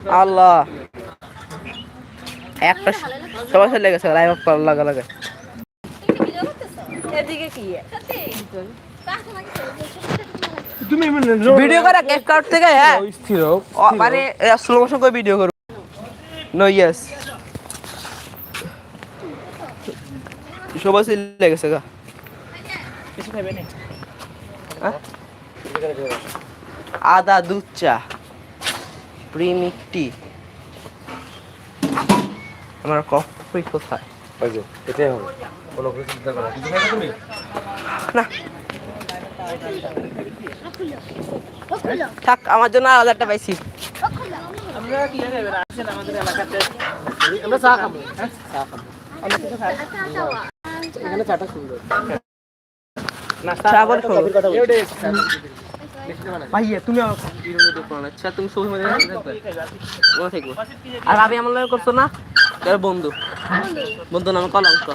আল্লাহ একটা সবাই চলে গেছে লাইভ অফ করার লাগা লাগে এদিকে কি তুমি ভিডিও করে কেক কাট থেকে হ্যাঁ স্থির মানে স্লো মোশন করে ভিডিও করো নো ইয়েস সবাই চলে গেছে গা কিছু খাবে না আদা দুধ চা প্রিমিক টি আমার কফি কোথায় ওই যে এটাই হবে কোনো কিছু চিন্তা করো কিছু খাবে তুমি না থাক আমার জন্য আলাদাটা পাইছি আমরা কি খাবেন আছেন আমাদের এলাকাতে আমরা চা খাবো হ্যাঁ চা খাবো আমরা কিছু খাই এখানে চাটা সুন্দর নাস্তা আবার খাবো ভাইয়া তুমি আমার ভিডিও দেখো না আচ্ছা তুমি সবাই মনে রাখবে মনে থাকবে আর আমি আমার লাগে করছো না তার বন্ধু বন্ধু নাম কলঙ্ক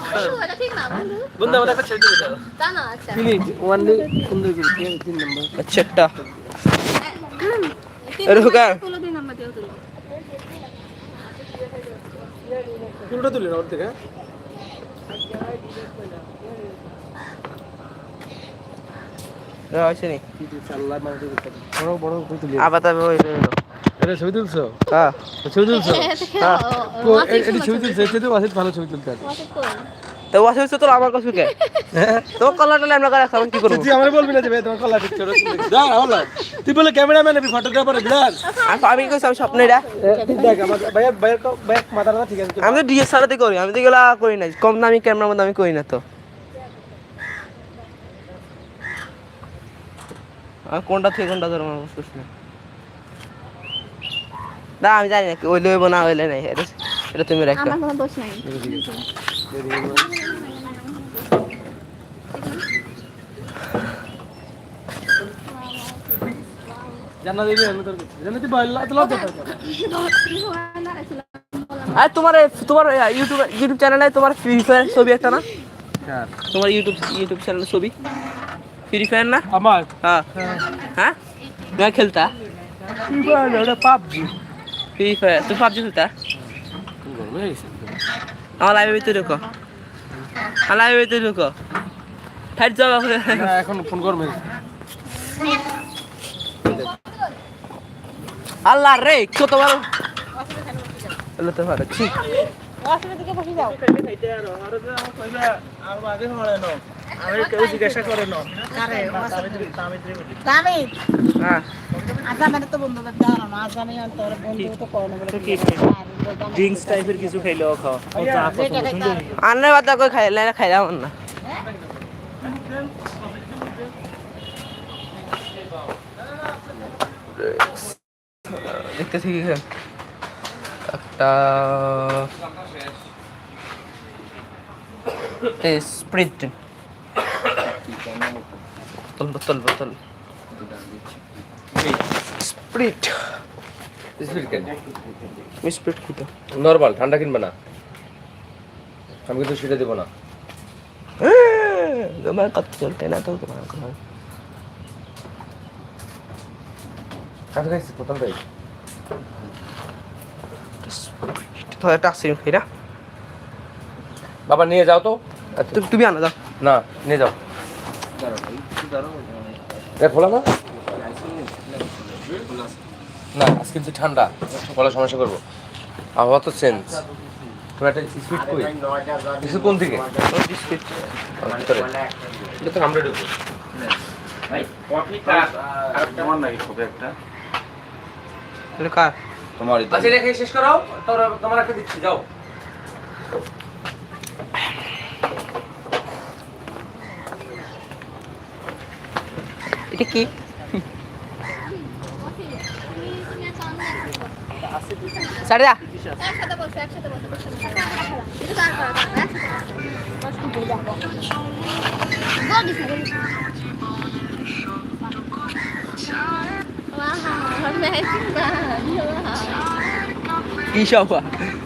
বন্ধু আমাদের একটা ছেড়ে দিতে দাও তা না আচ্ছা প্লিজ ওয়ানলি সুন্দর করে 3 নাম্বার আচ্ছা একটা রুকা তুলো 2 নাম্বার দিও তুলো তুলটা তুলে না ওর থেকে আছে নি ইনশাআল্লাহ মাঝে বড় বড় কই তুলি আবার তবে ওই এটা ছবি তুলছো হ্যাঁ ছবি তুলছো হ্যাঁ এটি ছবি তুলছো এতে ওয়াসিত ভালো ছবি তুলতে পারে তো ওয়াসিত তো আমার কাছে কে তো কলাটা আমরা করে এখন কি করব তুই আমারে বলবি না যে ভাই তোমার কলা ঠিক করো যা হলো তুই বলে ক্যামেরাম্যান আমি ফটোগ্রাফার বিরাজ আমি কইছি আমি স্বপ্নটা দেখ আমার ভাই মাথাটা ঠিক আছে আমি তো ডিএসএলআর তে করি আমি তো এগুলা করি না কম দামি ক্যামেরার মধ্যে আমি করি না তো কোনটা থেকে কোনটা ধরো আমার প্রশ্ন না আমি জানি না ওই লইব না হইলে নাই এটা তুমি রাখো আমার কোনো দোষ নাই জান্নাত দিবি আমি তোর জান্নাতি বল্লা তো লজ্জা করে আর তোমার ইউটিউব চ্যানেলে তোমার ফ্রি ফায়ার ছবি একটা না হ্যাঁ তোমার ইউটিউব চ্যানেলে ছবি ফ্রি ফায়ার না আমার হ্যাঁ হ্যাঁ না খেলতা ফ্রি ফায়ার ওটা পাবজি ফ্রি ফায়ার তুই পাবজি খেলতা আমার লাইভে ভিতরে ঢুকো আমার লাইভে ভিতরে ঢুকো ফাইট যাও এখন ফোন করবে আল্লাহ রে কতবার হলো তো ভালো ঠিক আসলে দিকে বসে যাও খাইতে আর আমার কইবা আর আগে হলে না আমি কেউ জিজ্ঞাসা করে না আরে তামিদ হ্যাঁ আচ্ছা মানে তো বন্ধু দাও না আজ আমি আর তোর বন্ধু তো করো না বলে কি ড্রিঙ্কস টাইপের কিছু খাইলেও খাও ও চা পছন্দ সুন্দর আন্নে বাতা কই খাইলে না খাইলাম না দেখতে ঠিক আছে একটা স্প্রিট বোতল স্প্রিট কি তো নরমাল ঠান্ডা কিনবে না আমি কিন্তু সেটা দেবো না তোমার কত চলতে না তো তোমার কথা কাজ গাইছি বোতলটাই তো একটা আইসক্রিম খাই না বাবা নিয়ে যাও তো তুমি আনো যাও না নিয়ে যাও খোলা না না আজকে কিন্তু ঠান্ডা বলা সমস্যা করবো আবহাওয়া তো চেঞ্জ তোমার একটা স্পিড কই কিছু কোন দিকে ভিতরে এটা তো আমরা ঢুকবো ভাই কফিটা আর তোমার নাকি খুব একটা এটা কার তোমার আচ্ছা রেখে শেষ করো তোমার একটা দিচ্ছি যাও এটা কি সাড়ে যা একসাথে বসো এটা কার করা একসাথে